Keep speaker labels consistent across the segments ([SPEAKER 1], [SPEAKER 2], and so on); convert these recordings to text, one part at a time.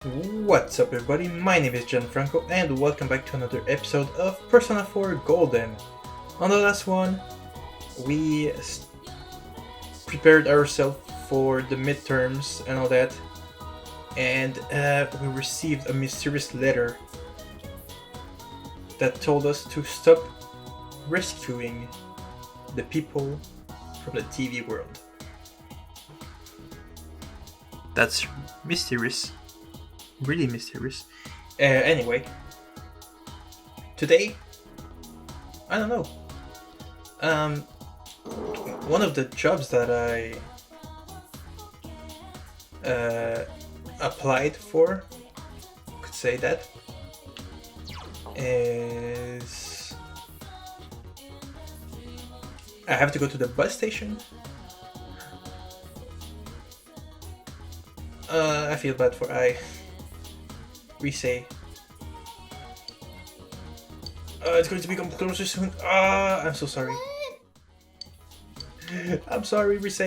[SPEAKER 1] What's up everybody, my name is Gianfranco and welcome back to another episode of Persona 4 Golden. On the last one, we prepared ourselves for the midterms and all that, and we received a mysterious letter that told us to stop rescuing the people from the TV world. That's mysterious. Really mysterious. Anyway, today, I don't know. One of the jobs that I applied for, could say that, is I have to go to the bus station. I feel bad for Rise. It's going to become closer soon. I'm so sorry. I'm sorry, Rise.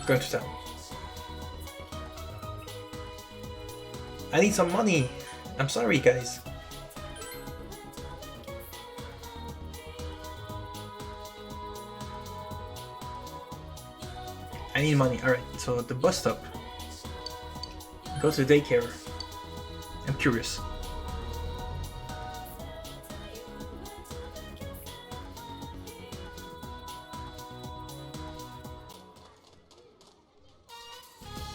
[SPEAKER 1] Going to town. I need some money. I'm sorry, guys. I need money. Alright, so the bus stop. Go to the daycare. I'm curious.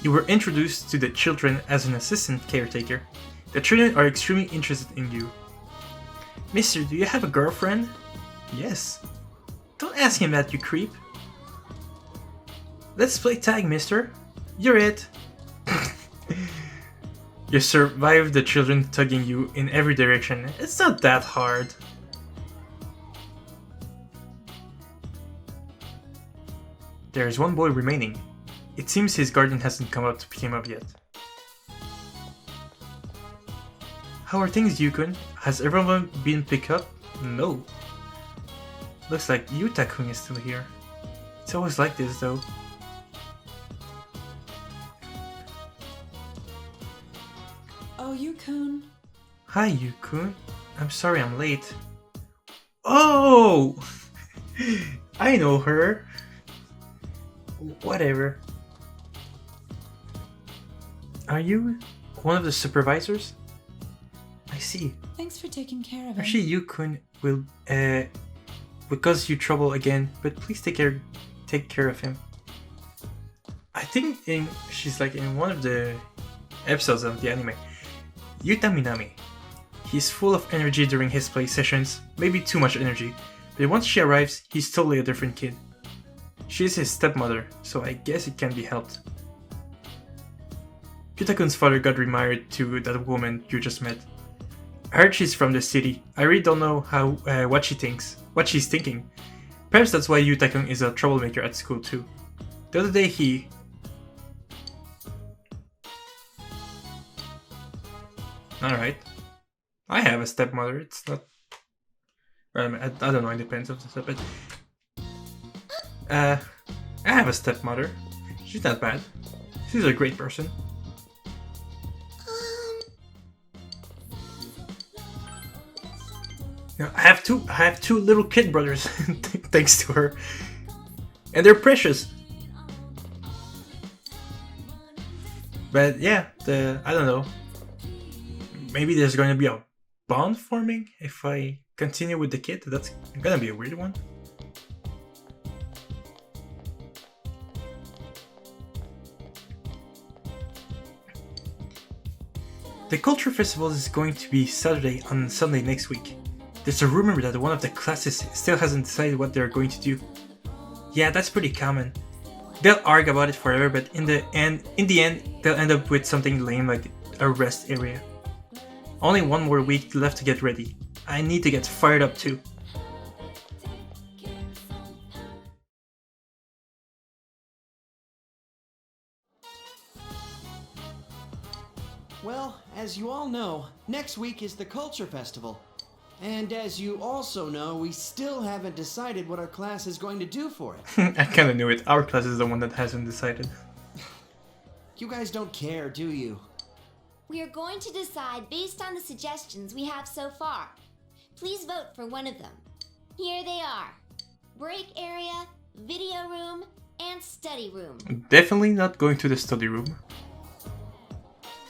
[SPEAKER 1] You were introduced to the children as an assistant caretaker. The children are extremely interested in you. Mister, do you have a girlfriend? Yes. Don't ask him that, you creep. Let's play tag, mister. You're it. You survive the children tugging you in every direction. It's not that hard. There is one boy remaining. It seems his guardian hasn't come up to pick him up yet. How are things, Yukun? Has everyone been picked up? No. Looks like Yuta-kun is still here. It's always like this, though.
[SPEAKER 2] Oh, Yukun.
[SPEAKER 1] Hi, Yukun. I'm sorry I'm late. Oh! I know her. Whatever. Are you one of the supervisors? I see.
[SPEAKER 2] Thanks for taking care of him.
[SPEAKER 1] Actually, Yukun will cause you trouble again, but please take care of him. I think she's like in one of the episodes of the anime. Yuta Minami. He's full of energy during his play sessions, maybe too much energy, but once she arrives, he's totally a different kid. She's his stepmother, so I guess it can be helped. Yuta-kun's father got remarried to that woman you just met. I heard she's from the city. I really don't know what she's thinking. Perhaps that's why Yuta-kun is a troublemaker at school too. The other day he... Alright. I have a stepmother, it's not... I don't know, it depends on the step, but... I have a stepmother. She's not bad. She's a great person. You know, I have two little kid brothers, thanks to her. And they're precious. But yeah, I don't know. Maybe there's going to be a bond forming if I continue with the kid. That's gonna be a weird one. The Culture Festival is going to be Saturday and Sunday next week. There's a rumor that one of the classes still hasn't decided what they're going to do. Yeah, that's pretty common. They'll argue about it forever, but in the end, they'll end up with something lame like a rest area. Only one more week left to get ready. I need to get fired up too.
[SPEAKER 3] Well, as you all know, next week is the Culture Festival. And as you also know, we still haven't decided what our class is going to do for it.
[SPEAKER 1] I kinda knew it. Our class is the one that hasn't decided.
[SPEAKER 3] You guys don't care, do you?
[SPEAKER 4] We are going to decide based on the suggestions we have so far. Please vote for one of them. Here they are. Break area, video room, and study room.
[SPEAKER 1] Definitely not going to the study room.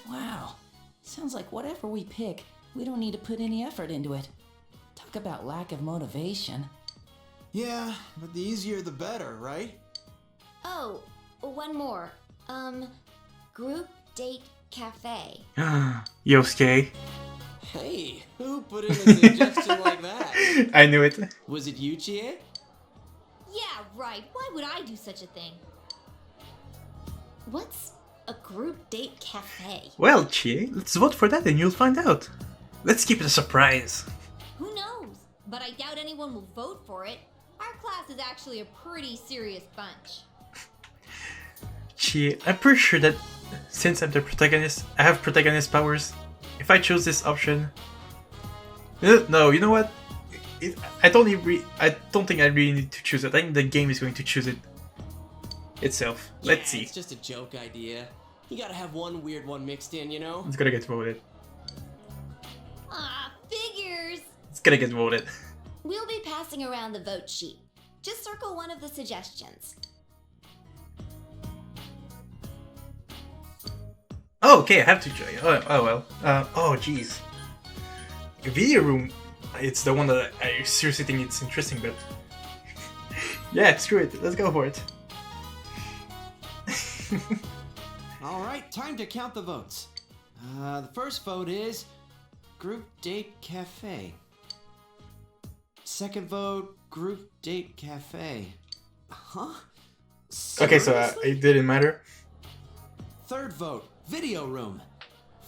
[SPEAKER 2] Wow. Sounds like whatever we pick, we don't need to put any effort into it. Talk about lack of motivation.
[SPEAKER 3] Yeah, but the easier the better, right?
[SPEAKER 4] Oh, one more. Group date cafe.
[SPEAKER 1] Yosuke.
[SPEAKER 3] Hey, who put in a suggestion like that?
[SPEAKER 1] I knew it.
[SPEAKER 3] Was it you, Chie?
[SPEAKER 4] Yeah, right. Why would I do such a thing? What's a group date cafe?
[SPEAKER 1] Well, Chie, let's vote for that and you'll find out. Let's keep it a surprise.
[SPEAKER 4] Who knows? But I doubt anyone will vote for it. Our class is actually a pretty serious bunch.
[SPEAKER 1] Chie, I'm pretty sure that since I'm the protagonist, I have protagonist powers. If I choose this option... No, you know what? I don't think I really need to choose it. I think the game is going to choose it itself. Let's see.
[SPEAKER 3] It's just a joke idea. You gotta have one weird one mixed in, you know?
[SPEAKER 1] It's gonna get voted.
[SPEAKER 4] Ah, figures!
[SPEAKER 1] It's gonna get voted.
[SPEAKER 4] We'll be passing around the vote sheet. Just circle one of the suggestions.
[SPEAKER 1] Oh, okay, I have to join. Oh well. Oh, jeez. Video room. It's the one that I seriously think it's interesting, but... yeah, screw it. Let's go for it.
[SPEAKER 3] Alright, time to count the votes. The first vote is Group Date Cafe. Second vote, Group Date Cafe. Huh?
[SPEAKER 1] Okay, so
[SPEAKER 3] Seriously?
[SPEAKER 1] it didn't matter.
[SPEAKER 3] Third vote, Video Room.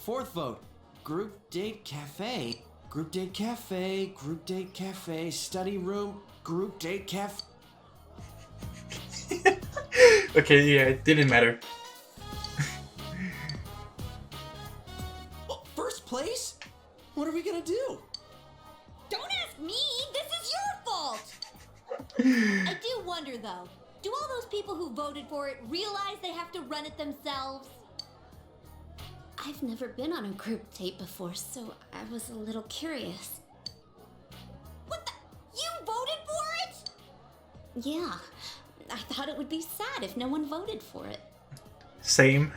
[SPEAKER 3] Fourth vote, Group Date Cafe. Group Date Cafe, Group Date Cafe, Study Room, Group Date Cafe.
[SPEAKER 1] Okay, yeah, it didn't matter.
[SPEAKER 3] Oh, first place? What are we gonna do?
[SPEAKER 4] Don't ask me! This is your fault! I do wonder though, do all those people who voted for it realize they have to run it themselves? I've never been on a group date before, so I was a little curious. What the? You voted for it? Yeah, I thought it would be sad if no one voted for it.
[SPEAKER 1] Same.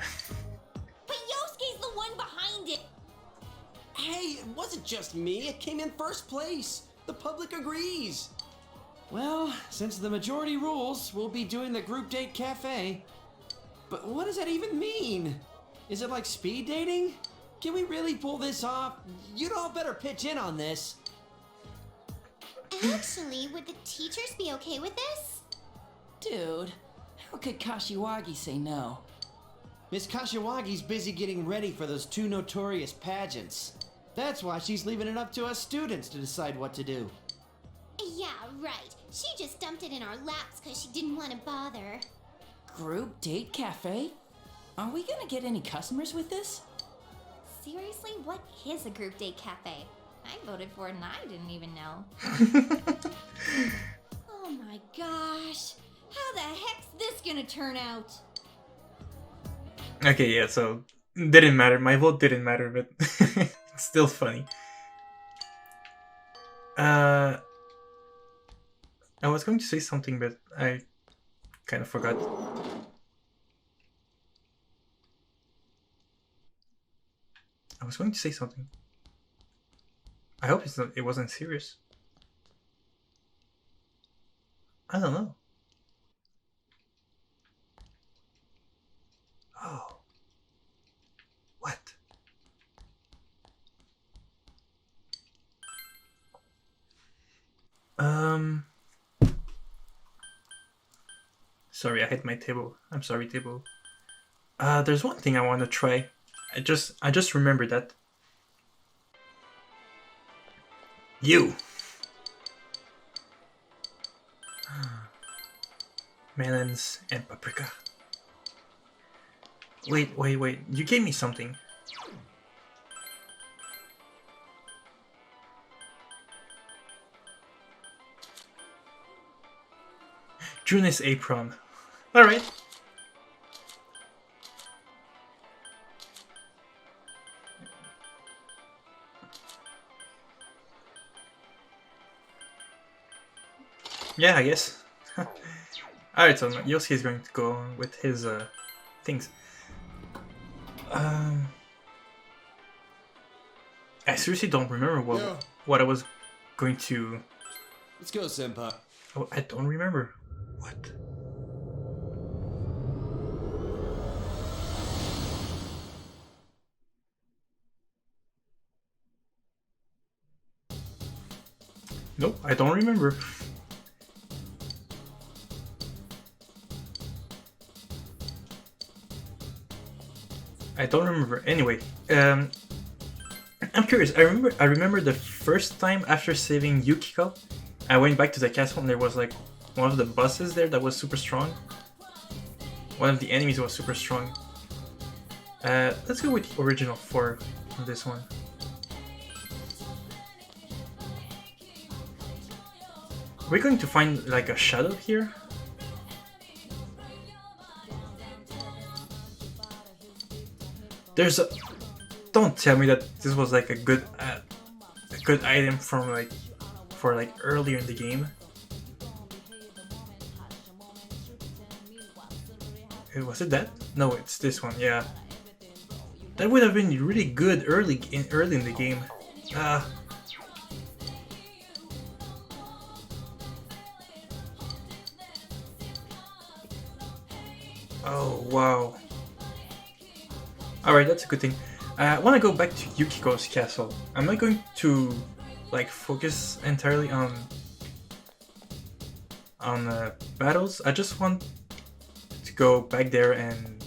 [SPEAKER 4] But Yosuke's the one behind it!
[SPEAKER 3] Hey, it wasn't just me. It came in first place. The public agrees. Well, since the majority rules, we'll be doing the Group Date Cafe. But what does that even mean? Is it like speed dating? Can we really pull this off? You'd all better pitch in on this.
[SPEAKER 4] Actually, would the teachers be okay with this?
[SPEAKER 2] Dude, how could Kashiwagi say no?
[SPEAKER 3] Miss Kashiwagi's busy getting ready for those two notorious pageants. That's why she's leaving it up to us students to decide what to do.
[SPEAKER 4] Yeah, right. She just dumped it in our laps because she didn't want to bother.
[SPEAKER 2] Group date cafe? Are we gonna get any customers with this?
[SPEAKER 4] Seriously, what is a group date cafe? I voted for it and I didn't even know. Oh my gosh. How the heck's this gonna turn out?
[SPEAKER 1] Okay, yeah, so didn't matter. My vote didn't matter, but it's still funny. I was going to say something, but I kind of forgot. I was going to say something. I hope it wasn't serious. I don't know. Oh. What? Sorry, I hit my table. I'm sorry, table. There's one thing I want to try. I just remembered that. You. Melons and paprika. Wait. You gave me something. Junis apron. Alright. Yeah, I guess. Alright, so Yosuke is going to go on with his things. I seriously don't remember what I was going to...
[SPEAKER 3] Let's go, Senpai.
[SPEAKER 1] Oh, I don't remember. What? Nope, I don't remember. I don't remember. Anyway, I'm curious. I remember the first time after saving Yukiko, I went back to the castle and there was like one of the bosses there that was super strong. One of the enemies was super strong. Let's go with the original 4 on this one. We're going to find like a shadow here. There's a... Don't tell me that this was like a good item from like for like earlier in the game. Was it that? No, it's this one. Yeah, that would have been really good early in the game. Oh wow. Alright, that's a good thing. I want to go back to Yukiko's castle. I'm not going to like focus entirely on battles. I just want to go back there and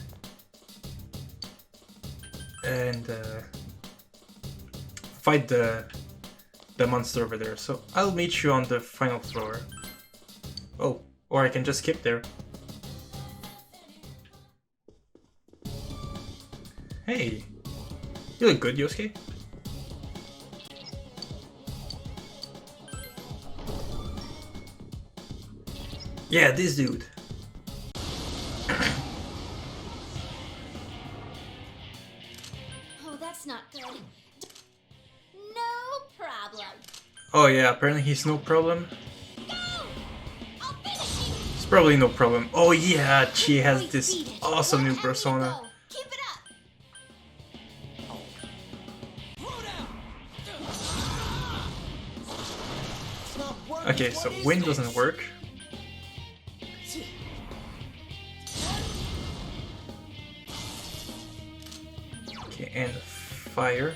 [SPEAKER 1] fight the monster over there. So I'll meet you on the final floor. Oh, or I can just skip there. Hey, you look good, Yosuke. Yeah, this dude.
[SPEAKER 4] Oh, that's not good. No problem.
[SPEAKER 1] Oh yeah, apparently he's no problem.
[SPEAKER 4] Go! I'll finish you.
[SPEAKER 1] It's probably no problem. Oh yeah, she has this awesome new persona.
[SPEAKER 4] Keep it up.
[SPEAKER 1] Okay, so wind doesn't work. Okay, and fire.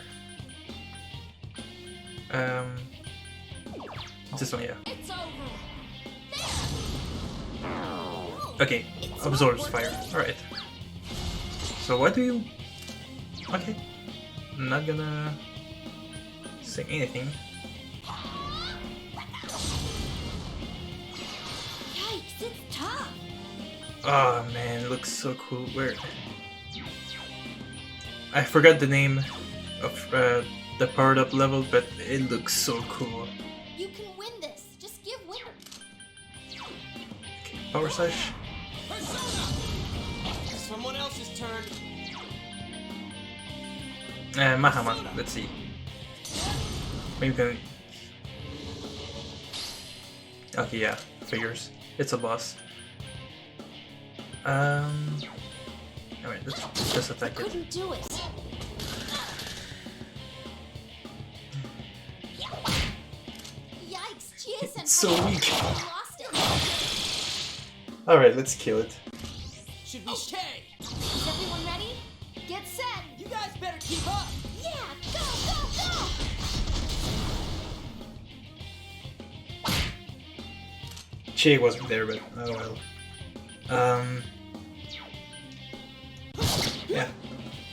[SPEAKER 1] This one, yeah.
[SPEAKER 4] It's over.
[SPEAKER 1] Okay, absorbs fire. Alright. So what do you... Okay. I'm not gonna say anything.
[SPEAKER 4] Yikes, it's tough.
[SPEAKER 1] Oh man, it looks so cool. Where? I forgot the name of the powered up level, but it looks so cool.
[SPEAKER 4] You can win this. Just give Winter.
[SPEAKER 1] Okay, power slash.
[SPEAKER 3] Someone else's turn.
[SPEAKER 1] Mahama, let's see. Maybe we can... Okay, yeah, figures. It's a boss. Alright, let's just attack it.
[SPEAKER 4] Couldn't do it. Yikes, Chie-senpai.
[SPEAKER 1] It's so weak.
[SPEAKER 4] Lost it.
[SPEAKER 1] Alright, let's kill it.
[SPEAKER 3] Should we stay?
[SPEAKER 4] Is everyone ready? Get set.
[SPEAKER 3] You guys better keep up.
[SPEAKER 4] Yeah, go, go, go.
[SPEAKER 1] Che wasn't there, but oh well. Yeah.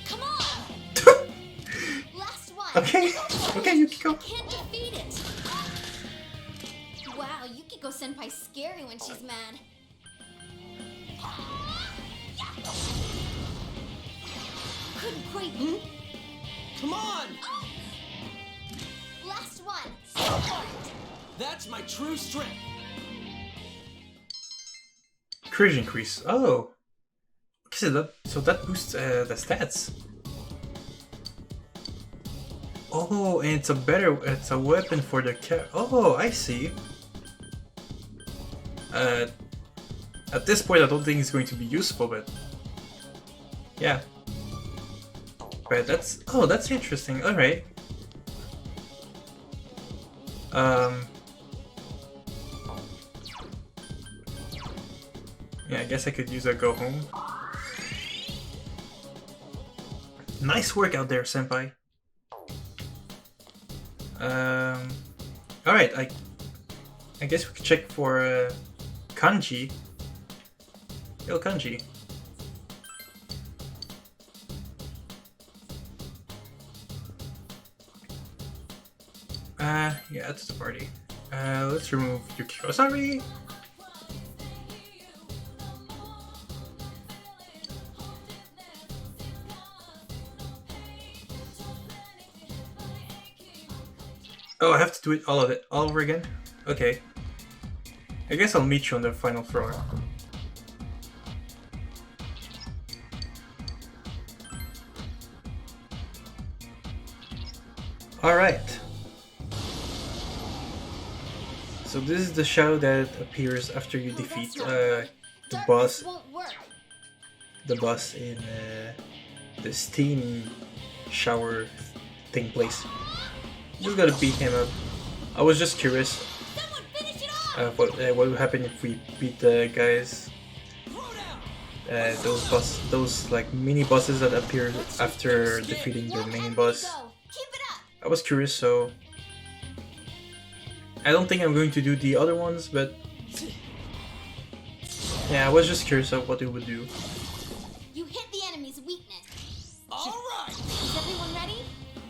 [SPEAKER 4] Come on. Last one.
[SPEAKER 1] Okay, okay, Yukiko.
[SPEAKER 4] Can't defeat it. Wow, Yukiko Senpai's scary when she's mad. Couldn't quite.
[SPEAKER 3] Come on!
[SPEAKER 4] Last one.
[SPEAKER 3] That's my true strength.
[SPEAKER 1] Courage increase. Oh. Okay, so that boosts the stats. Oh, and it's a weapon for the cat. Oh, I see. At this point, I don't think it's going to be useful, but yeah. But that's interesting. All right. Yeah, I guess I could use a go home. Nice work out there, senpai. All right, I guess we could check for Kanji. Yo, Kanji. Yeah, it's the party. Let's remove Yukiko. Sorry. Oh, I have to do it all over again? Okay. I guess I'll meet you on the final floor. Alright. So this is the shadow that appears after you defeat the boss. The boss in the steam shower thing place. Just gotta beat him up. I was just curious what would happen if we beat the guys. Those like mini bosses that appeared after defeating the main boss. I was curious, so I don't think I'm going to do the other ones, but yeah, I was just curious of what it would do.
[SPEAKER 4] You hit the enemy's weakness.
[SPEAKER 3] Alright!
[SPEAKER 4] Is everyone ready?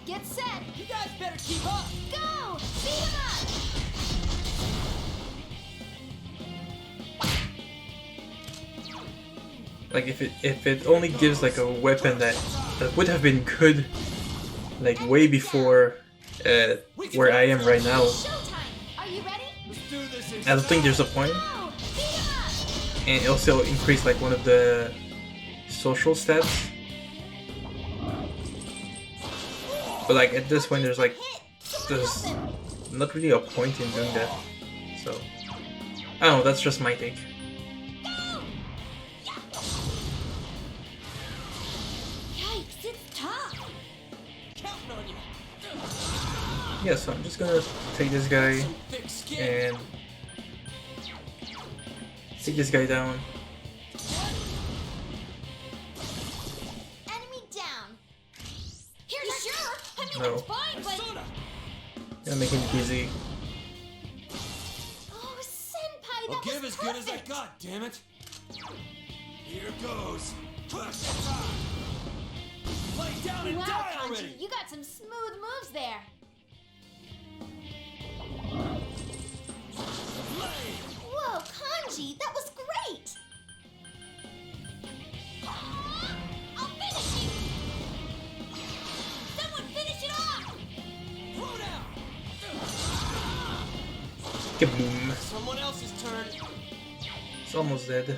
[SPEAKER 4] Get set!
[SPEAKER 3] You guys better keep up!
[SPEAKER 4] Go! Beat him up!
[SPEAKER 1] Like if it only gives like a weapon that would have been good, like way before where I am right now.
[SPEAKER 4] Showtime! Are you ready?
[SPEAKER 3] Let's do this in
[SPEAKER 1] I don't think there's a point,
[SPEAKER 4] Go! Beat him up!
[SPEAKER 1] and it also increased like one of the social stats. But like at this point, there's not really a point in doing that. So I don't know. That's just my take.
[SPEAKER 4] Yikes, it's tough!
[SPEAKER 3] counting on you.
[SPEAKER 1] Yeah, so I'm just gonna take this guy
[SPEAKER 3] Thick skin.
[SPEAKER 1] and take this guy down.
[SPEAKER 4] Enemy down! Here's sure! I mean,
[SPEAKER 1] No.
[SPEAKER 4] it's fine, but...
[SPEAKER 3] Persona!
[SPEAKER 1] Gonna make him easy.
[SPEAKER 4] Oh, Senpai,
[SPEAKER 3] I'll
[SPEAKER 4] that
[SPEAKER 3] give
[SPEAKER 4] was
[SPEAKER 3] as good as I
[SPEAKER 4] perfect.
[SPEAKER 3] got, damn it! Here goes! Lay down and
[SPEAKER 4] Wow,
[SPEAKER 3] die
[SPEAKER 4] Kanji,
[SPEAKER 3] already!
[SPEAKER 4] you got some smooth moves there.
[SPEAKER 3] Lay!
[SPEAKER 4] Whoa, Kanji, that was great! I'll finish you! Someone finish it off!
[SPEAKER 3] Throw down!
[SPEAKER 1] Kaboom!
[SPEAKER 3] Someone else's turn.
[SPEAKER 1] It's almost dead.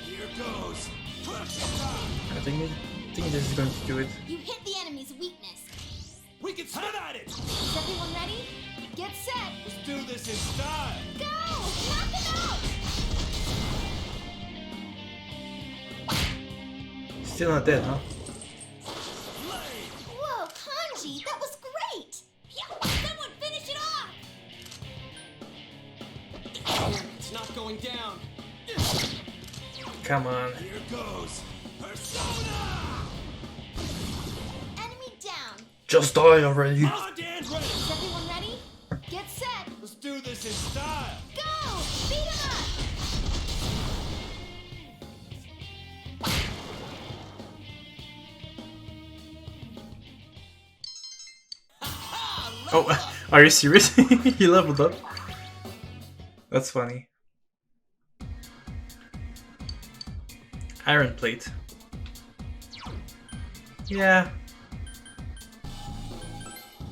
[SPEAKER 3] Here goes!
[SPEAKER 1] I think this is going to do it.
[SPEAKER 4] You hit the enemy's weakness.
[SPEAKER 3] We can spit at it!
[SPEAKER 4] Is everyone ready? Get set!
[SPEAKER 3] Let's do this in style!
[SPEAKER 4] Go! Knock him out!
[SPEAKER 1] Still not dead, huh?
[SPEAKER 3] Lay!
[SPEAKER 4] Whoa, Kanji, that was great! Someone finish it off!
[SPEAKER 3] It's not going down.
[SPEAKER 1] Come on.
[SPEAKER 3] Here goes! Persona!
[SPEAKER 4] Enemy down.
[SPEAKER 1] Just die already.
[SPEAKER 3] On and ready!
[SPEAKER 4] Is everyone ready? Get set!
[SPEAKER 3] Let's do this in style!
[SPEAKER 4] Go! Beat him up!
[SPEAKER 1] Oh, are you serious? He leveled up? That's funny. Iron plate. Yeah.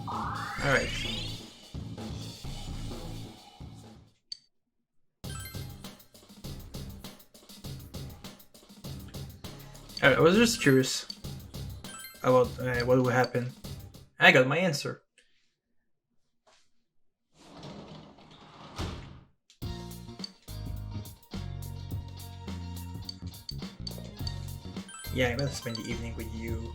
[SPEAKER 1] Alright. Alright, I was just curious about what would happen. I got my answer. Yeah, I'm gonna spend the evening with you.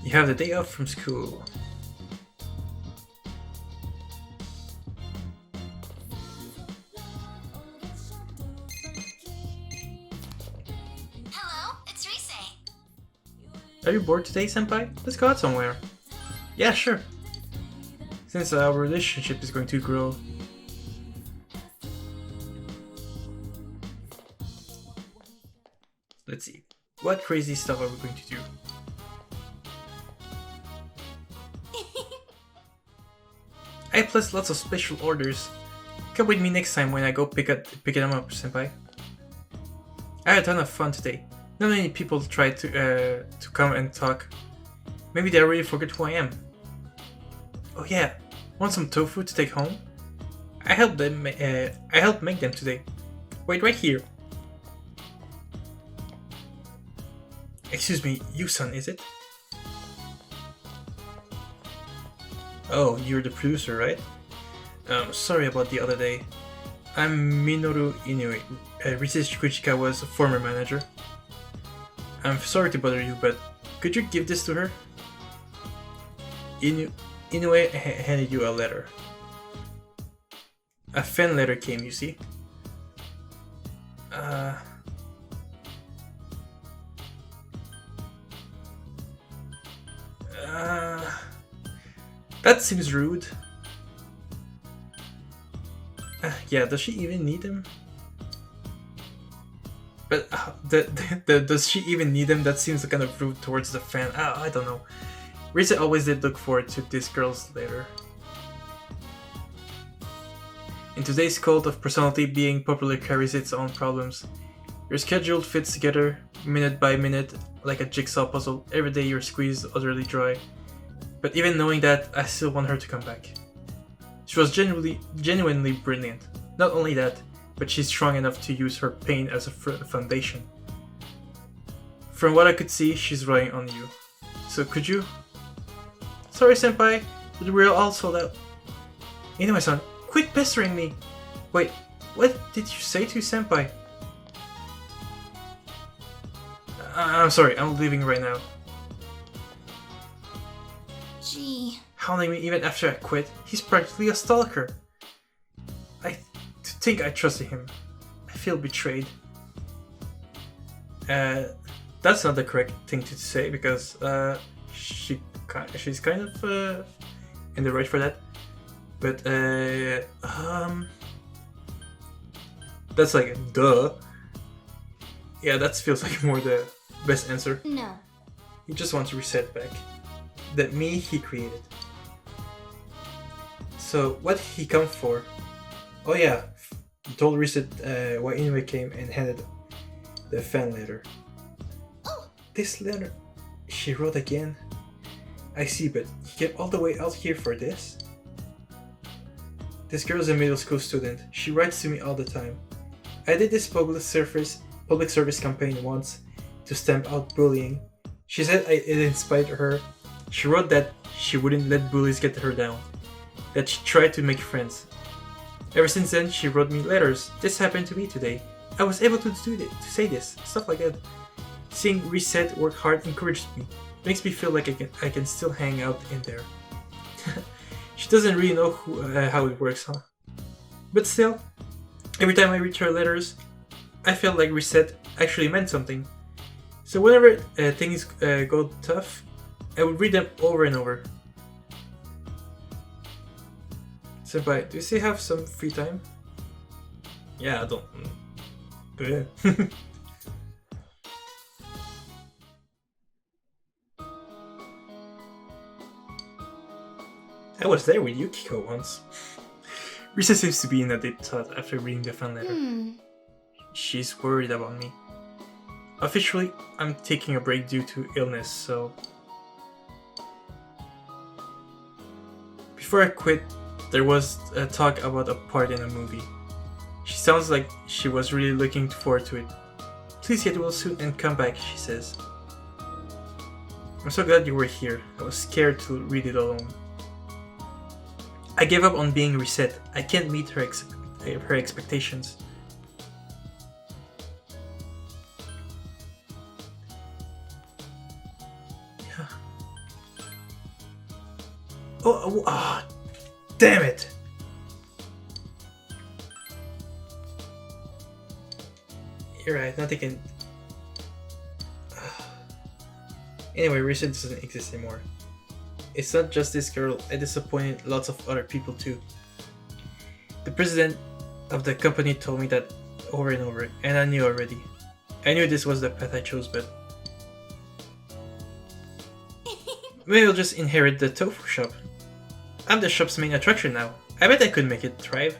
[SPEAKER 1] You have the day off from school.
[SPEAKER 5] Hello, it's Rise.
[SPEAKER 1] Are you bored today, senpai? Let's go out somewhere. Yeah, sure. Since our relationship is going to grow. Let's see. What crazy stuff are we going to do? I placed lots of special orders. Come with me next time when I go pick them up, senpai. I had a ton of fun today. Not many people try to come and talk. Maybe they already forget who I am. Oh yeah, want some tofu to take home? I helped make them today. Wait right here. Excuse me, Yusan, is it? Oh, you're the producer, right? Sorry about the other day. I'm Minoru Inoue, Rises Chikuchikawa's former manager. I'm sorry to bother you, but could you give this to her? Inoue handed you a letter. A fan letter came, you see? That seems rude. Yeah, does she even need him? But does she even need him? That seems kind of rude towards the fan. I don't know. Risa always did look forward to this girl's letter. In today's cult of personality, being popular carries its own problems. Your schedule fits together, minute by minute, like a jigsaw puzzle. Every day you're squeezed utterly dry. But even knowing that, I still want her to come back. She was genuinely brilliant. Not only that, but she's strong enough to use her pain as a foundation. From what I could see, she's relying on you. So could you? Sorry, senpai, but we're all sold out. Inoue-san, quit pestering me! Wait, what did you say to senpai? I'm sorry, I'm leaving right now.
[SPEAKER 5] Gee.
[SPEAKER 1] Hounding me even after I quit. He's practically a stalker. To think I trusted him. I feel betrayed. That's not the correct thing to say because she's kind of in the right for that. But that's like duh. Yeah, that feels like more the best answer.
[SPEAKER 4] No.
[SPEAKER 1] He just wants to reset back. That me he created. So what he come for? Oh yeah, he told Reset why Inoue came and handed the fan letter.
[SPEAKER 4] Oh.
[SPEAKER 1] This letter, she wrote again. I see, but he came all the way out here for this? This girl's a middle school student. She writes to me all the time. I did this public service campaign once to stamp out bullying. She said it inspired her. She wrote that she wouldn't let bullies get her down, that she tried to make friends. Ever since then, she wrote me letters. This happened to me today. I was able to say this, stuff like that. Seeing Reset work hard encouraged me. Makes me feel like I can still hang out in there. She doesn't really know how it works, huh? But still, every time I read her letters, I felt like Reset actually meant something. So whenever things go tough, I would read them over and over. Senpai, do you still have some free time? Yeah, I don't. Yeah. I was there with Yukiko once. Risa seems to be in a deep thought after reading the fan letter. She's worried about me. Officially, I'm taking a break due to illness, so... Before I quit, there was a talk about a part in a movie. She sounds like she was really looking forward to it. Please get well soon and come back, she says. I'm so glad you were here. I was scared to read it alone. I gave up on being reset. I can't meet her expectations. Yeah. Damn it! You're right, nothing can... Anyway, Risa doesn't exist anymore. It's not just this girl, I disappointed lots of other people too. The president of the company told me that over and over, and I knew already. I knew this was the path I chose, but... Maybe I'll just inherit the tofu shop. I'm the shop's main attraction now. I bet I could make it thrive.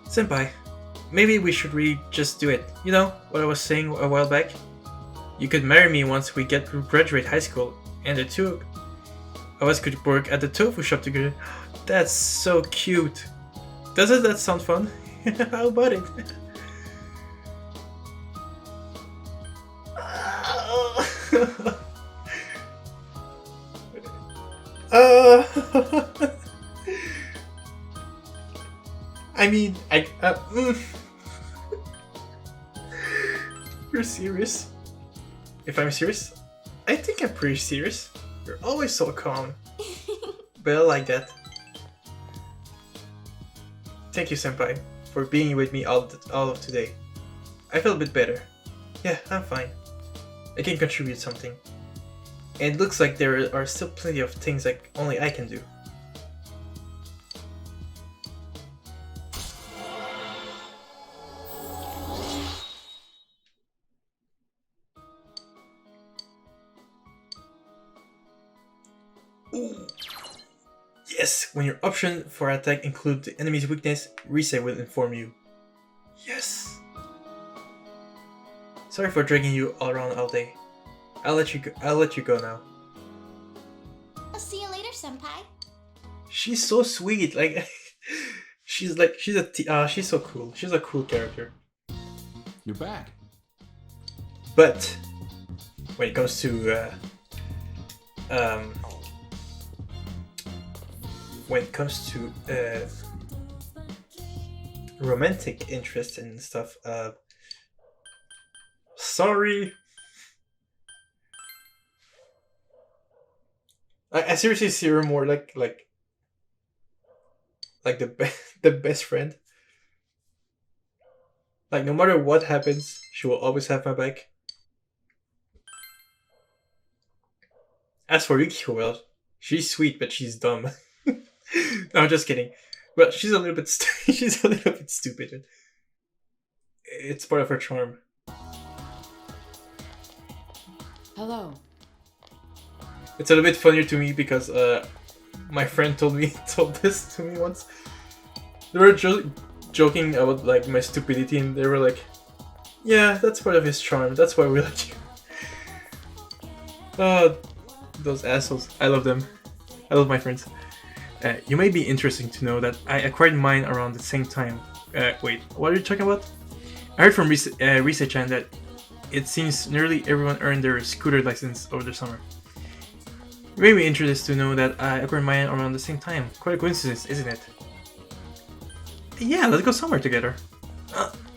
[SPEAKER 1] Senpai, maybe we should really just do it. You know, what I was saying a while back? You could marry me once we graduate high school, and the two of us could work at the tofu shop together. That's so cute. Doesn't that sound fun? How about it? I mean, You're serious? If I'm serious? I think I'm pretty serious. You're always so calm. But I like that. Thank you, Senpai, for being with me all of today. I feel a bit better. Yeah, I'm fine. I can contribute something. And it looks like there are still plenty of things that only I can do. Ooh. Yes, when your option for attack includes the enemy's weakness, Risa will inform you. Yes. Sorry for dragging you all around all day. I'll let you go now.
[SPEAKER 5] I'll see you later, Senpai.
[SPEAKER 1] She's so sweet. Like, she's so cool. She's a cool character.
[SPEAKER 3] You're back.
[SPEAKER 1] But when it comes to romantic interest and stuff, sorry. I seriously see her more like the best friend. Like, no matter what happens, she will always have my back. As for Yukiko, well, she's sweet, but she's dumb. No, I'm just kidding. Well, she's a little bit stupid. It's part of her charm.
[SPEAKER 2] Hello.
[SPEAKER 1] It's a little bit funnier to me because my friend told this to me once. They were joking about like my stupidity, and they were like, "Yeah, that's part of his charm. That's why we like you." Those assholes. I love them. I love my friends. You may be interesting to know that I acquired mine around the same time. Wait, what are you talking about? I heard from Risa-chan that it seems nearly everyone earned their scooter license over the summer. You may be interested to know that I acquired mine around the same time. Quite a coincidence, isn't it? Yeah, let's go somewhere together.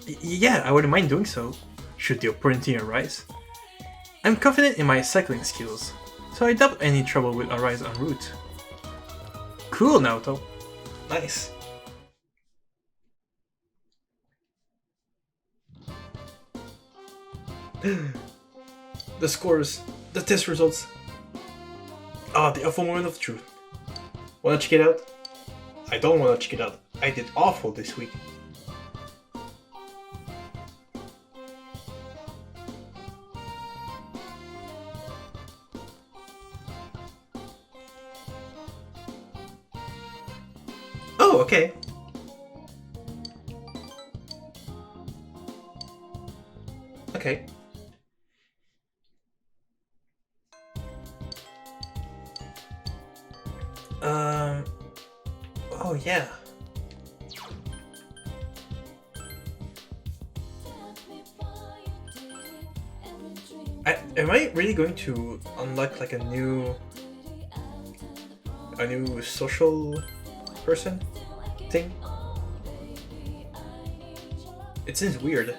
[SPEAKER 1] Yeah, I wouldn't mind doing so, should the opportunity arise. I'm confident in my cycling skills, so I doubt any trouble will arise en route. Cool, Naoto. Nice. The scores, the test results. The awful moment of truth. Wanna check it out? I don't wanna check it out. I did awful this week. Oh, okay. Okay. Oh yeah. Am I really going to unlock like a new social person thing? It seems weird.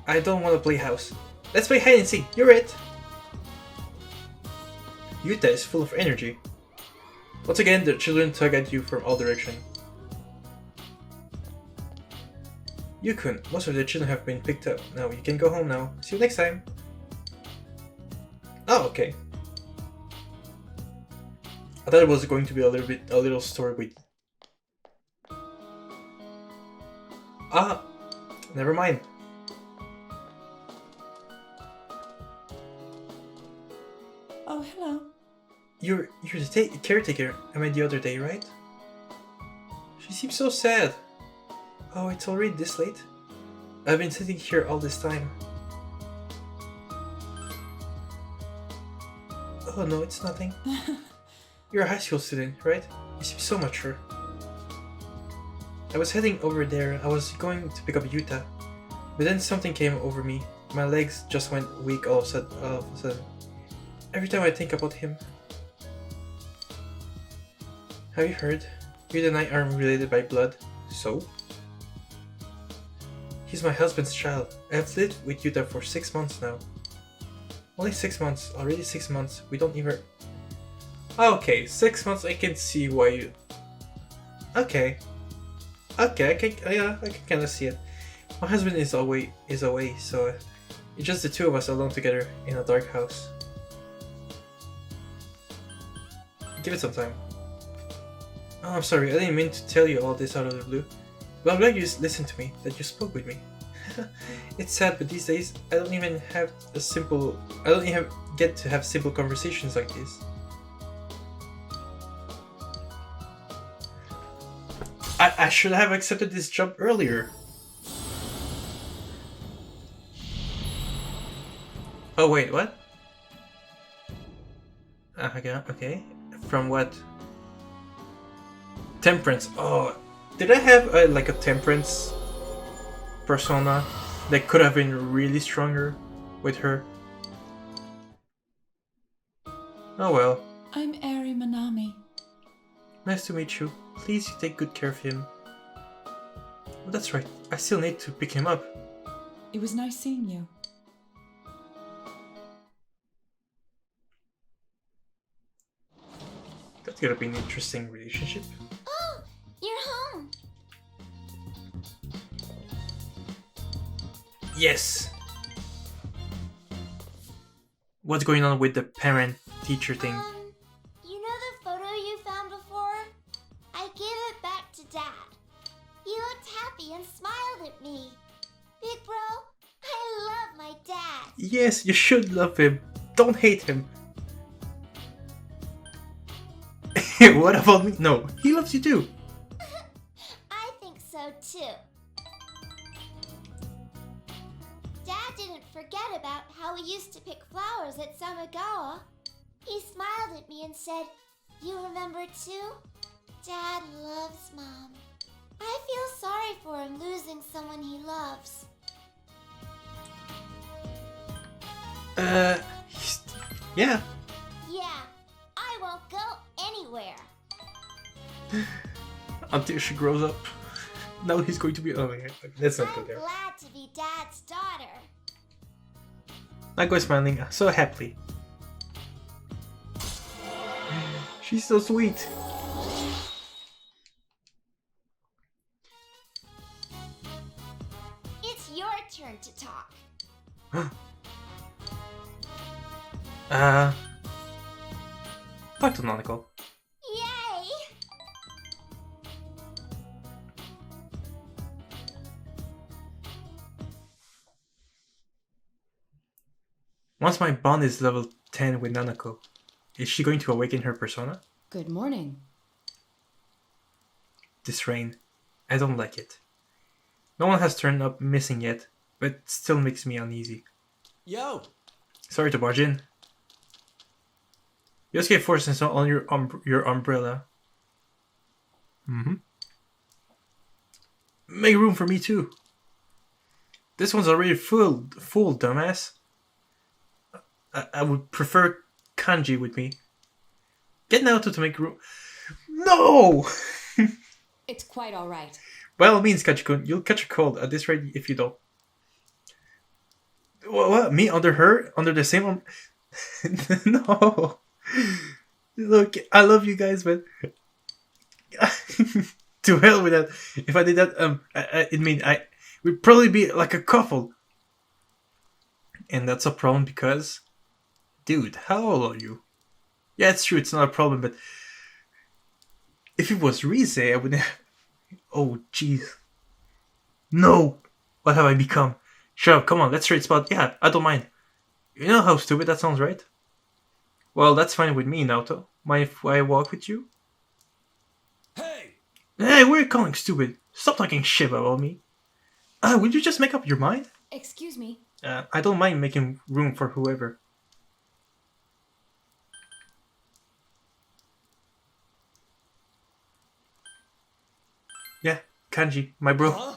[SPEAKER 1] I don't want to play house. Let's play hide and seek. You're it. Yuta is full of energy. Once again, the children tug at you from all directions. Yukun, most of the children have been picked up. Now you can go home now. See you next time. Oh, okay. I thought it was going to be a little story with. Ah, never mind.
[SPEAKER 2] Oh, hello.
[SPEAKER 1] You're the caretaker I met the other day, right? She seems so sad. Oh, it's already this late? I've been sitting here all this time. Oh no, it's nothing. You're a high school student, right? You seem so mature. I was heading over there. I was going to pick up Yuta. But then something came over me. My legs just went weak all of a sudden. Every time I think about him. Have you heard? Yuta and I aren't related by blood. So? He's my husband's child. I have lived with Yuta for 6 months now. Only 6 months. Already 6 months. We don't even... Okay, 6 months. I can see why you... Okay, I can kind of see it. My husband is away, so it's just the two of us alone together in a dark house. Give it some time. Oh, I'm sorry. I didn't mean to tell you all this out of the blue. But I'm glad you listened to me, that you spoke with me. It's sad, but these days I don't even get to have simple conversations like this. I should have accepted this job earlier. Oh wait, what? Okay. From what? Temperance. Oh, did I have like a temperance persona that could have been really stronger with her? Oh well.
[SPEAKER 2] I'm Ari Manami.
[SPEAKER 1] Nice to meet you. Please you take good care of him. Oh, that's right. I still need to pick him up.
[SPEAKER 2] It was nice seeing you.
[SPEAKER 1] That's gonna be an interesting relationship.
[SPEAKER 5] Oh, you're home.
[SPEAKER 1] Yes! What's going on with the parent-teacher thing?
[SPEAKER 5] You know the photo you found before? I gave it back to Dad. He looked happy and smiled at me. Big bro, I love my dad.
[SPEAKER 1] Yes, you should love him. Don't hate him. What about me? No, he loves you too.
[SPEAKER 5] I think so too. Dad didn't forget about how we used to pick flowers at Samagawa. He smiled at me and said, "You remember too? Dad loves Mom." I feel sorry for him losing someone he loves.
[SPEAKER 1] Yeah.
[SPEAKER 5] Yeah, I won't go anywhere.
[SPEAKER 1] Until she grows up. Now he's going to be. Oh my god, let's not go
[SPEAKER 5] I'm
[SPEAKER 1] there.
[SPEAKER 5] glad to be Dad's daughter.
[SPEAKER 1] Nago smiling so happily. She's so sweet.
[SPEAKER 5] It's your turn to talk.
[SPEAKER 1] Talk to Nanako.
[SPEAKER 5] Yay!
[SPEAKER 1] Once my bond is level 10 with Nanako, is she going to awaken her persona?
[SPEAKER 2] Good morning.
[SPEAKER 1] This rain. I don't like it. No one has turned up missing yet, but it still makes me uneasy.
[SPEAKER 3] Yo!
[SPEAKER 1] Sorry to barge in. Yosuke forces on your umbrella. Make room for me too. This one's already full, dumbass. I would prefer Kanji with me. Get Naoto to make room. No!
[SPEAKER 6] It's quite alright.
[SPEAKER 1] By all means, Kanji-kun, you'll catch a cold at this rate if you don't. What? Me under her? Under the same... No. Look, I love you guys, but... To hell with that. If I did that, it mean we'd probably be like a couple. And that's a problem because... Dude, how old are you? Yeah, it's true, it's not a problem, but... If it was Rise, I wouldn't... Oh, jeez. No! What have I become? Shut up, come on, let's trade spot. Yeah, I don't mind. You know how stupid that sounds, right? Well, that's fine with me, Naoto. Mind if I walk with you?
[SPEAKER 3] Hey!
[SPEAKER 1] Hey, what are you calling stupid? Stop talking shit about me. Would you just make up your mind?
[SPEAKER 6] Excuse me.
[SPEAKER 1] I don't mind making room for whoever. Yeah, Kanji, my bro.
[SPEAKER 3] Huh?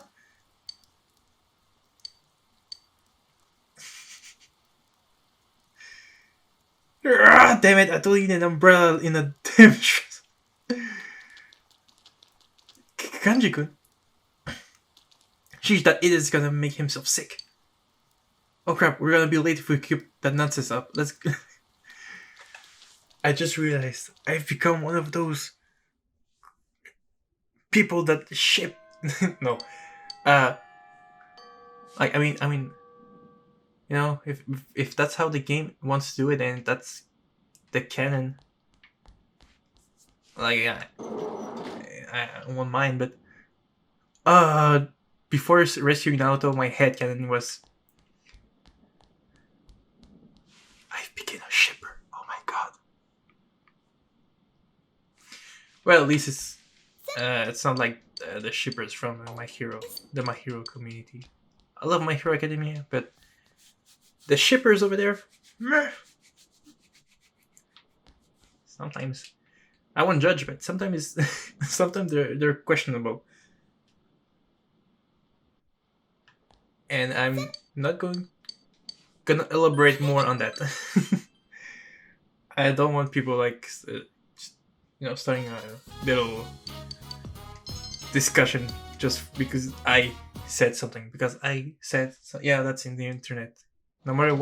[SPEAKER 1] Ah, damn it, I don't need an umbrella in a damn dress. Kanji-kun. Sheesh, that idiot is gonna make himself sick. Oh crap, we're gonna be late if we keep that nonsense up. Let's... I just realized I've become one of those... people that ship... No. I mean... You know, if that's how the game wants to do it, and that's the canon, like I won't mind. But before rescuing Naoto, my headcanon was I've become a shipper. Oh my god. Well, at least it's not like the shippers from My Hero, the My Hero community. I love My Hero Academia, but the shippers over there, meh. Sometimes I won't judge, but sometimes they're questionable, and I'm not gonna elaborate more on that. I don't want people like starting a little discussion just because I said something, because I said yeah, that's in the internet. No matter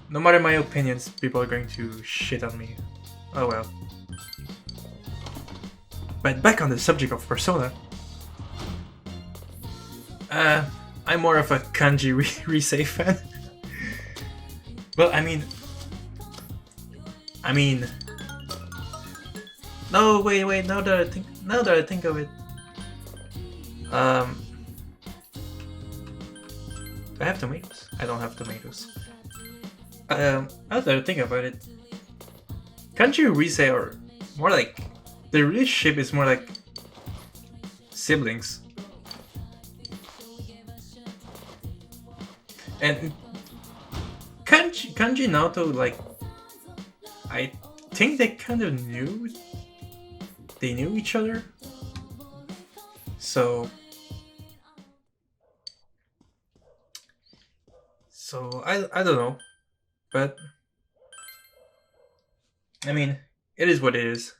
[SPEAKER 1] no matter my opinions, people are going to shit on me. Oh well. But back on the subject of Persona, I'm more of a Kanji Rise fan. Well, I mean, no, wait. Now that I think of it, do I have tomatoes? I don't have tomatoes. Now that I think about it, Kanji and Rise are more like... The relationship is more like siblings. And Kanji and Naoto, like... I think they kind of knew... They knew each other. So I don't know, but I mean, it is what it is.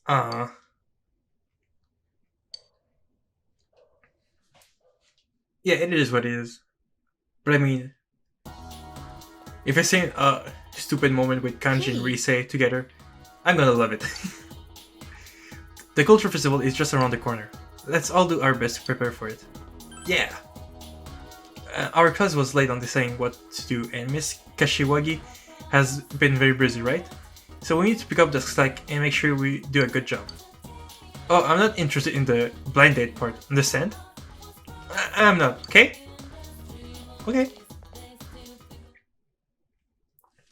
[SPEAKER 1] Yeah, it is what it is. But I mean, if I say a stupid moment with Kanji and Rise together, I'm gonna love it. The Culture Festival is just around the corner. Let's all do our best to prepare for it. Yeah! Our class was late on deciding what to do, and Miss Kashiwagi has been very busy, right? So we need to pick up the slack and make sure we do a good job. Oh, I'm not interested in the blind date part, understand? I'm not, okay? Okay.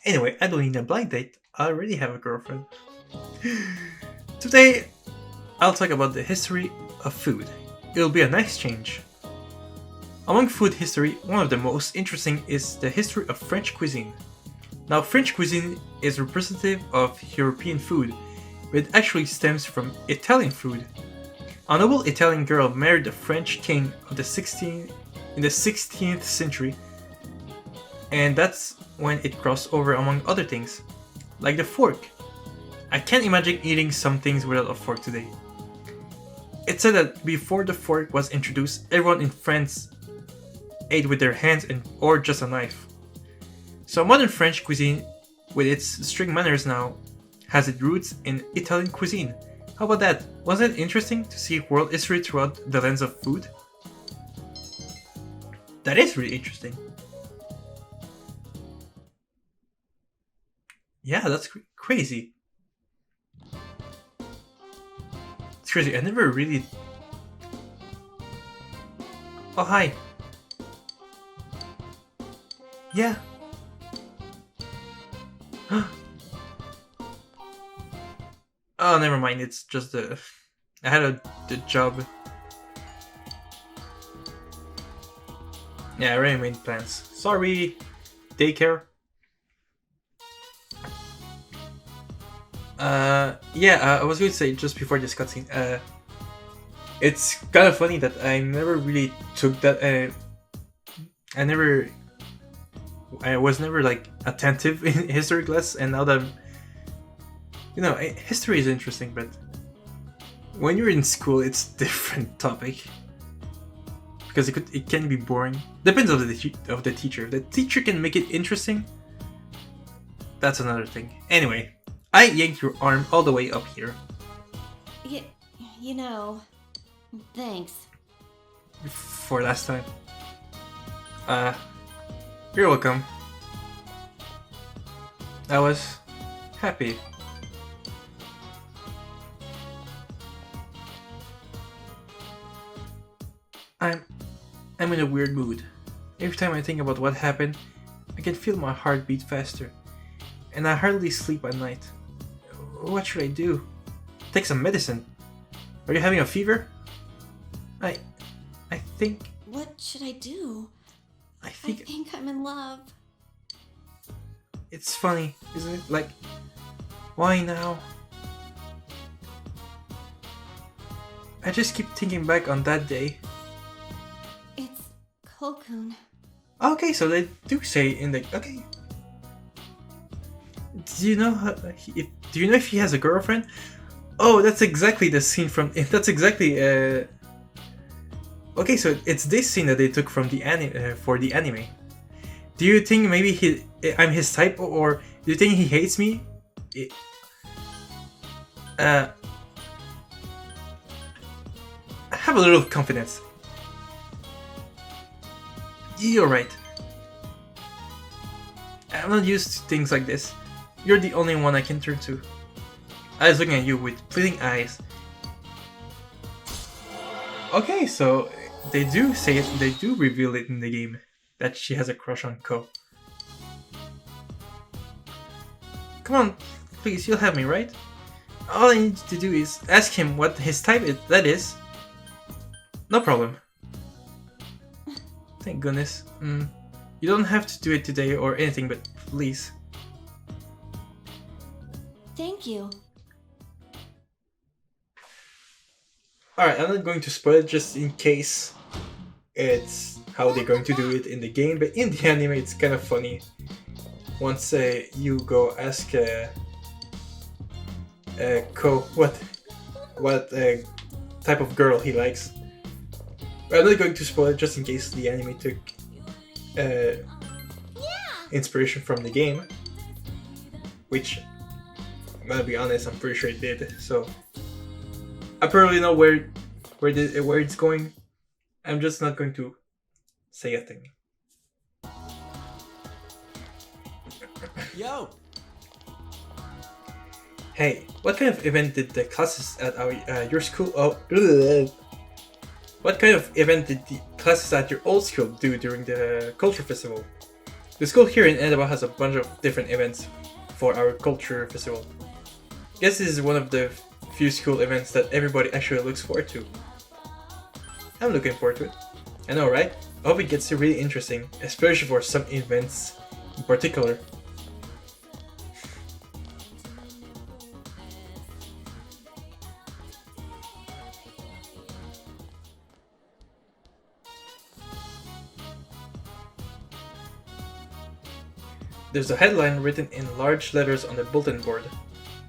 [SPEAKER 1] Anyway, I don't need a blind date, I already have a girlfriend. Today, I'll talk about the history of food. It'll be a nice change. Among food history, one of the most interesting is the history of French cuisine. Now, French cuisine is representative of European food, but it actually stems from Italian food. A noble Italian girl married the French king of the 16th century, and that's when it crossed over among other things, like the fork. I can't imagine eating some things without a fork today. It's said that before the fork was introduced, everyone in France ate with their hands or just a knife. So modern French cuisine, with its strict manners now, has its roots in Italian cuisine. How about that? Wasn't it interesting to see world history throughout the lens of food? That is really interesting. Yeah, that's crazy. It's crazy. I never really... Oh, hi. Yeah. Oh, never mind. It's just I had the job. Yeah, I already made plans. Sorry, daycare. I was going to say just before this cutscene. It's kind of funny that I never really took that. I was never like attentive in history class, and now that history is interesting, but when you're in school, it's a different topic because it can be boring. Depends on the teacher. If the teacher can make it interesting, that's another thing. Anyway, I yanked your arm all the way up here.
[SPEAKER 4] You know, thanks.
[SPEAKER 1] For last time. You're welcome. I was happy. I'm in a weird mood. Every time I think about what happened, I can feel my heart beat faster. And I hardly sleep at night. What should I do? Take some medicine. Are you having a fever? I think...
[SPEAKER 4] What should I do?
[SPEAKER 1] I
[SPEAKER 4] I
[SPEAKER 1] think
[SPEAKER 4] think I'm in love.
[SPEAKER 1] it's funny, isn't it? Like, why now? I just keep thinking back on that day.
[SPEAKER 4] It's Cocoon.
[SPEAKER 1] Okay, so they do say in the... Okay. Do you know if he has a girlfriend? Oh, that's exactly the scene from... That's exactly... Okay, so it's this scene that they took from the anime for the anime. Do you think maybe I'm his type, or do you think he hates me? Have a little confidence. You're right. I'm not used to things like this. You're the only one I can turn to. I was looking at you with pleading eyes. Okay, so they do say it, they do reveal it in the game that she has a crush on Ko. Come on, please, you'll have me, right? All I need to do is ask him what his type is. No problem. Thank goodness. You don't have to do it today or anything, but please.
[SPEAKER 4] Thank you.
[SPEAKER 1] Alright, I'm not going to spoil it just in case it's how they're going to do it in the game, but in the anime it's kind of funny. Once you go ask Ko what type of girl he likes. But I'm not going to spoil it just in case the anime took inspiration from the game, which I'm gonna be honest, I'm pretty sure it did. So I probably know where it's going. I'm just not going to say a thing.
[SPEAKER 3] Yo!
[SPEAKER 1] Hey, what kind of event did the classes at your school? What kind of event did the classes at your old school do during the culture festival? The school here in Edinburgh has a bunch of different events for our culture festival. Guess this is one of the few school events that everybody actually looks forward to. I'm looking forward to it. I know, right? I hope it gets really interesting, especially for some events in particular. There's a headline written in large letters on the bulletin board.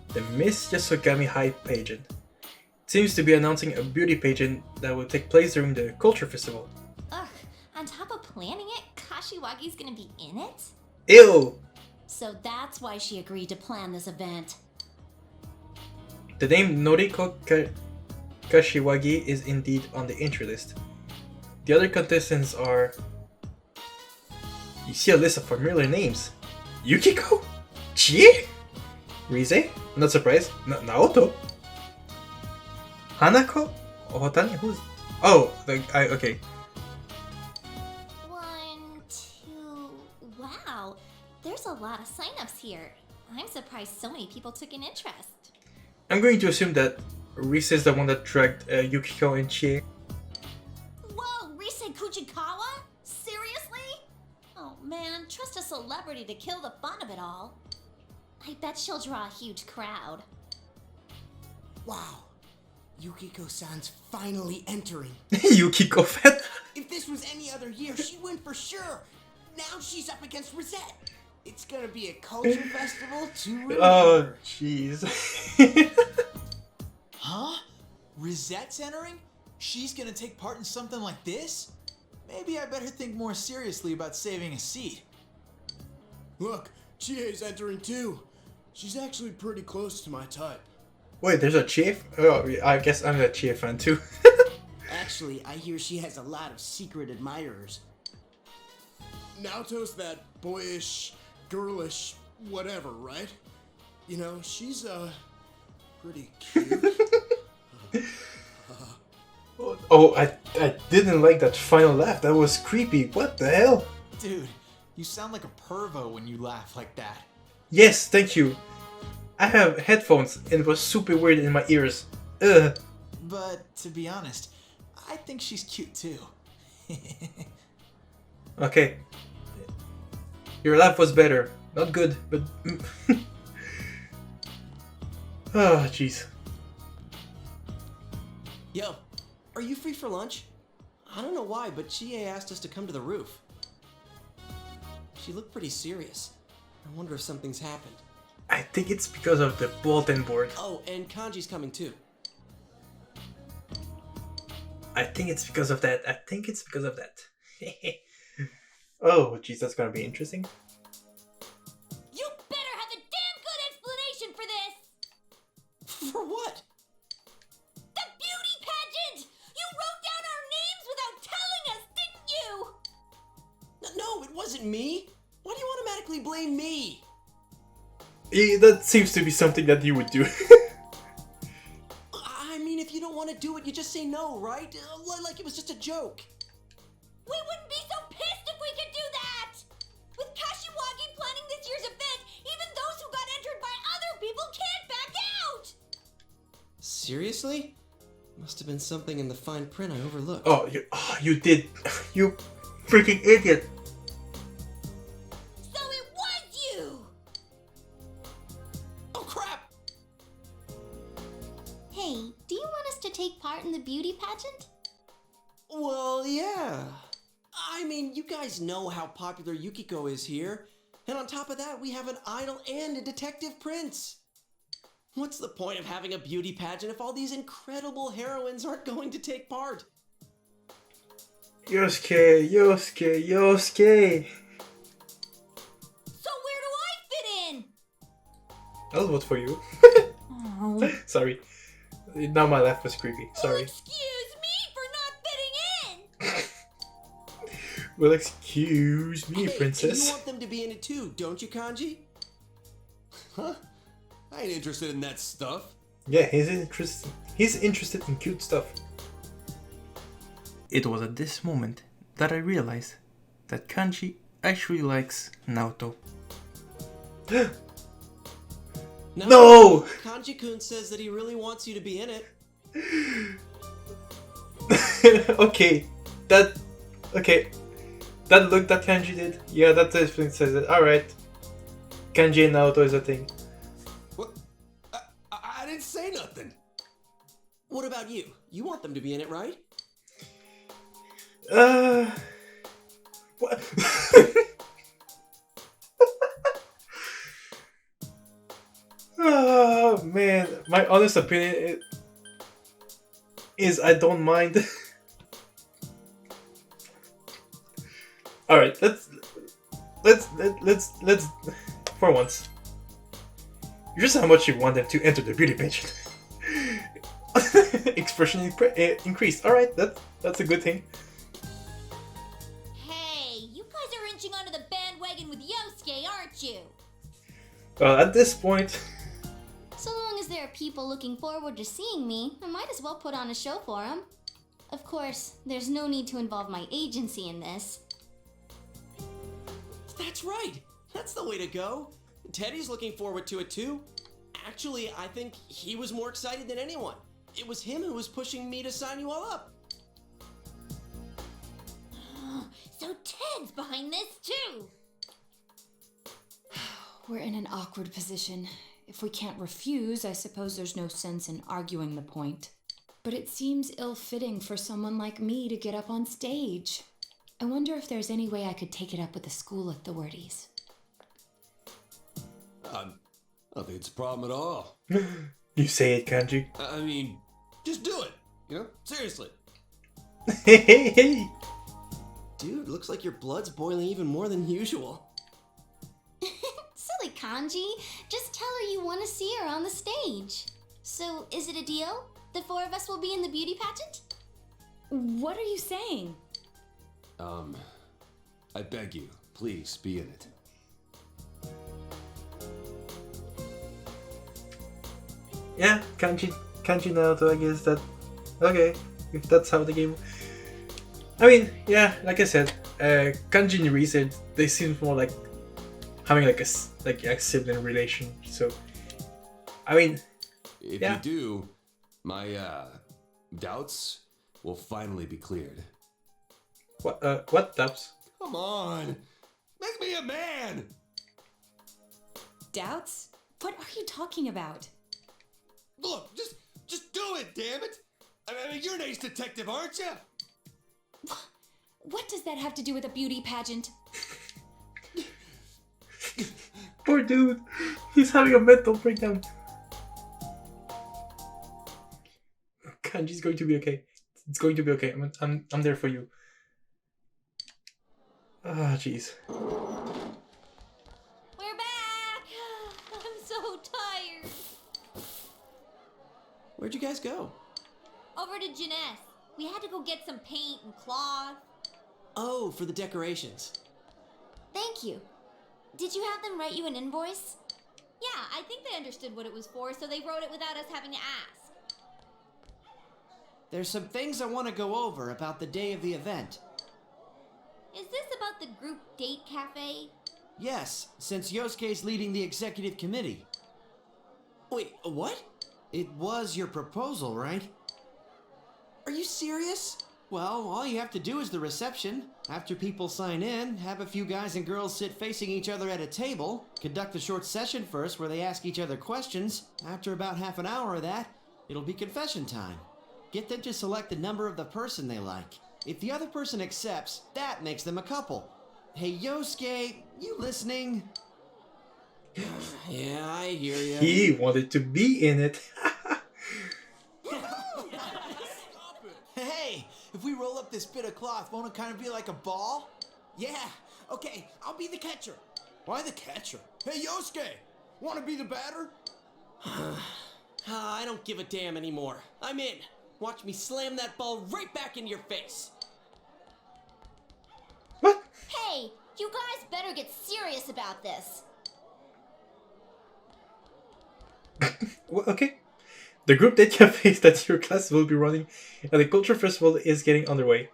[SPEAKER 1] The Miss Yasogami High pageant. It seems to be announcing a beauty pageant that will take place during the Culture Festival.
[SPEAKER 4] Ugh, on top of planning it, Kashiwagi's gonna be in it?
[SPEAKER 1] Ew!
[SPEAKER 2] So that's why she agreed to plan this event.
[SPEAKER 1] The name Noriko Kashiwagi is indeed on the entry list. The other contestants are... You see a list of familiar names. Yukiko? Chie? Rize? Not surprised. Naoto? Hanako? Otani? Who's... Oh, okay.
[SPEAKER 4] 1, 2... Wow, there's a lot of signups here. I'm surprised so many people took an interest.
[SPEAKER 1] I'm going to assume that Rize is the one that dragged Yukiko and Chie.
[SPEAKER 2] Whoa, Rise Kuchikawa? Seriously? Oh man, trust a celebrity to kill the fun of it all. I bet she'll draw a huge crowd.
[SPEAKER 3] Wow. Yukiko-san's finally entering.
[SPEAKER 1] Yukiko fan?
[SPEAKER 3] If this was any other year, she'd win for sure. Now she's up against Rosette. It's gonna be a culture festival to remember.
[SPEAKER 1] Oh, jeez.
[SPEAKER 7] Huh? Rosette's entering? She's gonna take part in something like this? Maybe I better think more seriously about saving a seat.
[SPEAKER 8] Look, Chie's entering too. She's actually pretty close to my type.
[SPEAKER 1] Wait, there's a Chie? Oh, I guess I'm a Chie fan too.
[SPEAKER 3] Actually, I hear she has a lot of secret admirers.
[SPEAKER 8] Naoto's that boyish, girlish, whatever, right? You know, she's, pretty cute.
[SPEAKER 1] Oh, I didn't like that final laugh. That was creepy. What the hell?
[SPEAKER 7] Dude, you sound like a pervo when you laugh like that.
[SPEAKER 1] Yes, thank you. I have headphones and it was super weird in my ears. Ugh.
[SPEAKER 7] But to be honest, I think she's cute too.
[SPEAKER 1] Okay. Your laugh was better. Not good, but... Oh, jeez.
[SPEAKER 3] Yo, are you free for lunch? I don't know why, but Chie asked us to come to the roof. She looked pretty serious. I wonder if something's happened.
[SPEAKER 1] I think it's because of the bulletin board.
[SPEAKER 3] Oh, and Kanji's coming too.
[SPEAKER 1] I think it's because of that. Oh, jeez, that's gonna be interesting.
[SPEAKER 4] You better have a damn good explanation for this!
[SPEAKER 3] For what?
[SPEAKER 4] The beauty pageant! You wrote down our names without telling us, didn't you?
[SPEAKER 3] No, it wasn't me. Why do you automatically blame me?
[SPEAKER 1] That seems to be something that you would do.
[SPEAKER 3] I mean, if you don't want to do it, you just say no, right? Like it was just a joke.
[SPEAKER 4] We wouldn't be so pissed if we could do that! With Kashiwagi planning this year's event, even those who got entered by other people can't back out!
[SPEAKER 3] Seriously? Must have been something in the fine print I overlooked.
[SPEAKER 1] Oh, you did. You freaking idiot.
[SPEAKER 4] So it was you!
[SPEAKER 3] Oh, crap!
[SPEAKER 5] Hey, do you want us to take part in the beauty pageant?
[SPEAKER 3] Well, yeah. I mean, you guys know how popular Yukiko is here. And on top of that, we have an idol and a detective prince. What's the point of having a beauty pageant if all these incredible heroines aren't going to take part?
[SPEAKER 1] Yosuke.
[SPEAKER 4] So where do I fit in?
[SPEAKER 1] I'll vote for you.
[SPEAKER 2] Oh.
[SPEAKER 1] Sorry. Now my laugh was creepy. Sorry.
[SPEAKER 4] Excuse me for not fitting in!
[SPEAKER 1] Well, excuse me,
[SPEAKER 3] Hey,
[SPEAKER 1] princess.
[SPEAKER 3] you want them to be in it too, don't you, Kanji?
[SPEAKER 8] Huh? I ain't interested in that stuff.
[SPEAKER 1] Yeah, he's interested in cute stuff. It was at this moment that I realized that Kanji actually likes Naoto. No!
[SPEAKER 3] Kanji-kun says that he really wants you to be in it.
[SPEAKER 1] Okay, that look that Kanji did, yeah, that definitely says it. Alright, Kanji and Naoto is a thing.
[SPEAKER 8] What? I didn't say nothing.
[SPEAKER 3] What about you? You want them to be in it, right?
[SPEAKER 1] What? Oh man, my honest opinion is I don't mind. All right, let's for once. Here's how much you want them to enter the beauty pageant. Expression increased. All right, that's a good thing.
[SPEAKER 4] Hey, you guys are inching onto the bandwagon with Yosuke, aren't you?
[SPEAKER 1] Well, at this point,
[SPEAKER 2] So long as there are people looking forward to seeing me, I might as well put on a show for them. Of course, there's no need to involve my agency in this.
[SPEAKER 3] That's right. That's the way to go. Teddy's looking forward to it too. Actually, I think he was more excited than anyone. It was him who was pushing me to sign you all up.
[SPEAKER 4] So Ted's behind this too.
[SPEAKER 6] We're in an awkward position. If we can't refuse, I suppose there's no sense in arguing the point. But it seems ill-fitting for someone like me to get up on stage. I wonder if there's any way I could take it up with the school authorities.
[SPEAKER 9] I don't think it's a problem at all.
[SPEAKER 1] you say it, Kanji.
[SPEAKER 9] I mean, just do it. You know, seriously.
[SPEAKER 1] Hey.
[SPEAKER 3] Dude, looks like your blood's boiling even more than usual.
[SPEAKER 2] Silly Kanji, just tell her you want to see her on the stage. So, is it a deal? The four of us will be in the beauty pageant?
[SPEAKER 6] What are you saying?
[SPEAKER 9] I beg you, please be in it.
[SPEAKER 1] Yeah, Kanji Naruto, I guess that. Okay, if that's how the game. I mean, yeah, like I said, Kanji and Rise, they seem more like having like a sibling relation. So, I mean,
[SPEAKER 9] If
[SPEAKER 1] yeah.
[SPEAKER 9] you do, my doubts will finally be cleared.
[SPEAKER 1] What doubts?
[SPEAKER 9] Come on, make me a man.
[SPEAKER 6] Doubts? What are you talking about?
[SPEAKER 9] Look, just do it, damn it. I mean, you're an ace detective, aren't you?
[SPEAKER 6] What does that have to do with a beauty pageant?
[SPEAKER 1] Poor dude, he's having a mental breakdown. Kanji's going to be okay. It's going to be okay. I'm there for you. Ah, jeez.
[SPEAKER 4] We're back. I'm so tired.
[SPEAKER 3] Where'd you guys go?
[SPEAKER 4] Over to Jeunesse. We had to go get some paint and cloth.
[SPEAKER 3] Oh, for the decorations.
[SPEAKER 2] Thank you. Did you have them write you an invoice?
[SPEAKER 4] Yeah, I think they understood what it was for, so they wrote it without us having to ask.
[SPEAKER 3] There's some things I want to go over about the day of the event.
[SPEAKER 4] Is this about the group date cafe?
[SPEAKER 3] Yes, since Yosuke's leading the executive committee. Wait, what? It was your proposal, right? Are you serious? Well, all you have to do is the reception. After people sign in, have a few guys and girls sit facing each other at a table, conduct a short session first where they ask each other questions. After about half an hour of that, it'll be confession time. Get them to select the number of the person they like. If the other person accepts, that makes them a couple. Hey, Yosuke, you listening? Yeah, I hear you.
[SPEAKER 1] He wanted to be in it.
[SPEAKER 7] Hey, if we roll up this bit of cloth, won't it kind of be like a ball?
[SPEAKER 8] Yeah, okay, I'll be the catcher. Why the catcher? Hey, Yosuke, want to be the batter?
[SPEAKER 3] I don't give a damn anymore. I'm in. Watch me slam that ball right back in your face.
[SPEAKER 1] What?
[SPEAKER 2] Hey, you guys better get serious about this.
[SPEAKER 1] Well, okay. The group date cafes that your class will be running and the culture festival is getting underway.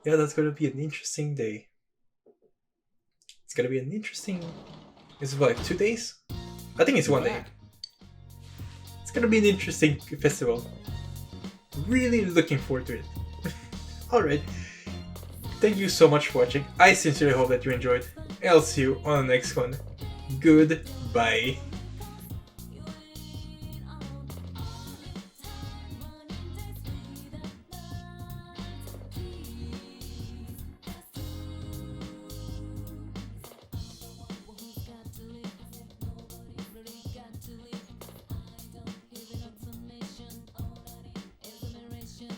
[SPEAKER 1] Yeah, that's gonna be an interesting day. It's gonna be an interesting... Is it like 2 days? I think it's 1 day. It's gonna be an interesting festival. Really looking forward to it. Alright. Thank you so much for watching. I sincerely hope that you enjoyed. I'll see you on the next one. Goodbye.